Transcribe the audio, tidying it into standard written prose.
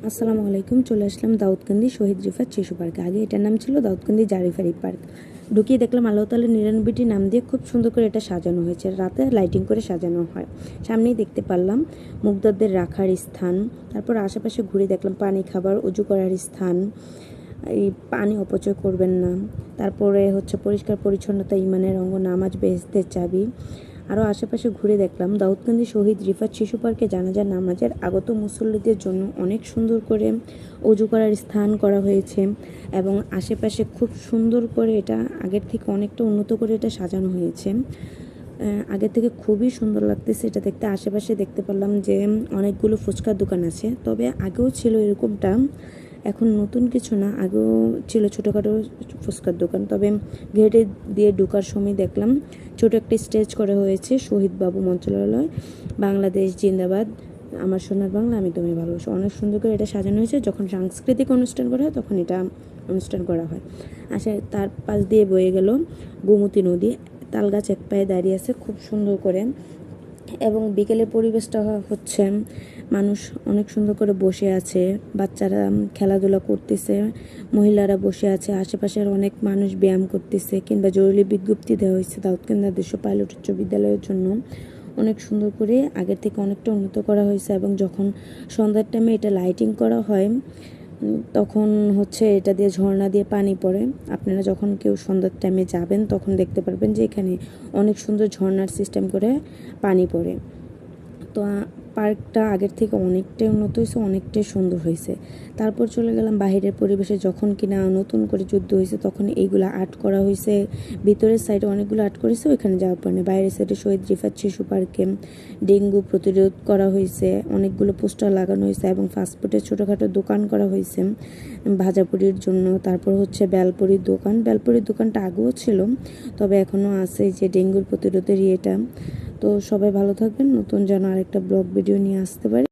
আসসালামু আলাইকুম। চলে আসলাম দাউদকান্দি শহীদ রিফাত শিশু পার্কে। আগে এটার নাম ছিল দাউদকান্দি জারিফারি পার্ক। ঢুকিয়ে দেখলাম আল্লাহ তাআলার 99টি নাম দিয়ে খুব সুন্দর করে এটা সাজানো হয়েছে। রাতে লাইটিং করে সাজানো হয়। সামনেই দেখতে পারলাম মুগ্ধদের রাখার স্থান। তারপর আশেপাশে ঘুরে দেখলাম পানি খাবার, অজু করার স্থান। এই পানি অপচয় করবেন না। তারপরে হচ্ছে পরিষ্কার পরিচ্ছন্নতা ইমানের অঙ্গ, নামাজ বেহেশতের চাবি। আরও আশেপাশে ঘুরে দেখলাম দাউদকান্দি শহীদ রিফাত শিশু পার্কে জানাজা নামাজের আগত মুসল্লিদের জন্য অনেক সুন্দর করে অজু করার স্থান করা হয়েছে এবং আশেপাশে খুব সুন্দর করে এটা আগের থেকে অনেকটা উন্নত করে এটা সাজানো হয়েছে। আগের থেকে খুবই সুন্দর লাগতেছে এটা দেখতে। আশেপাশে দেখতে পারলাম যে অনেকগুলো ফুচকার দোকান আছে, তবে আগেও ছিল এরকমটা, এখন নতুন কিছু না, আগেও ছিল ছোটোখাটো ফুচকার দোকান। তবে গেটে দিয়ে ঢোকার সময় দেখলাম ছোট একটা স্টেজ করা হয়েছে, শহীদ বাবু মন্ত্রণালয়, বাংলাদেশ জিন্দাবাদ, আমার সোনার বাংলা আমি তোমায় ভালোবাসি। অনেক সুন্দর করে এটা সাজানো হয়েছে। যখন সাংস্কৃতিক অনুষ্ঠান করা হয় তখন এটা অনুষ্ঠান করা হয়। তার পাশ দিয়ে বয়ে গেল গোমতী নদী। তালগাছ এক পায়ে দাঁড়িয়ে আছে খুব সুন্দর করে, এবং বিকেলের পরিবেশটা হচ্ছে মানুষ অনেক সুন্দর করে বসে আছে, বাচ্চারা খেলাধুলা করতেছে, মহিলারা বসে আছে, আশেপাশের অনেক মানুষ ব্যায়াম করতেছে কিংবা জরুরি বিজ্ঞপ্তি দেওয়া হয়েছে দাউদকান্দি আদর্শ পাইলট উচ্চ বিদ্যালয়ের জন্য। অনেক সুন্দর করে আগের থেকে অনেকটা উন্নত করা হয়েছে। এবং যখন সন্ধ্যার টাইমে এটা লাইটিং করা হয় তখন হচ্ছে এটা দিয়ে ঝর্ণা দিয়ে পানি পড়ে। আপনারা যখন কেউ সন্ধ্যার টাইমে যাবেন তখন দেখতে পারবেন যে এখানে অনেক সুন্দর ঝর্ণার সিস্টেম করে পানি পড়ে। তো পার্কটা আগের থেকে অনেকটাই উন্নত হয়েছে, অনেকটাই সুন্দর হয়েছে। তারপর চলে গেলাম বাইরের পরিবেশে। যখন কিনা নতুন করে যুদ্ধ হয়েছে তখন এইগুলো আর্ট করা হয়েছে, ভিতরের সাইডে অনেকগুলো আর্ট করেছে, ওইখানে যাওয়ার পরে বাইরের সাইডে শহীদ রিফাত শিশু পার্কে ডেঙ্গু প্রতিরোধ করা হয়েছে, অনেকগুলো পোস্টার লাগানো হয়েছে এবং ফাস্টফুডের ছোটোখাটো দোকান করা হয়েছে ভাজাপুরির জন্য। তারপর হচ্ছে বেলপুরির দোকান। বেলপুরির দোকানটা আগেও ছিল, তবে এখনও আছে যে ডেঙ্গুর প্রতিরোধের ইয়েটা। তো সবাই ভালো থাকবেন। নতুন যেন আরেকটা ব্লগ ভিডিও নিয়ে আসতে পারি।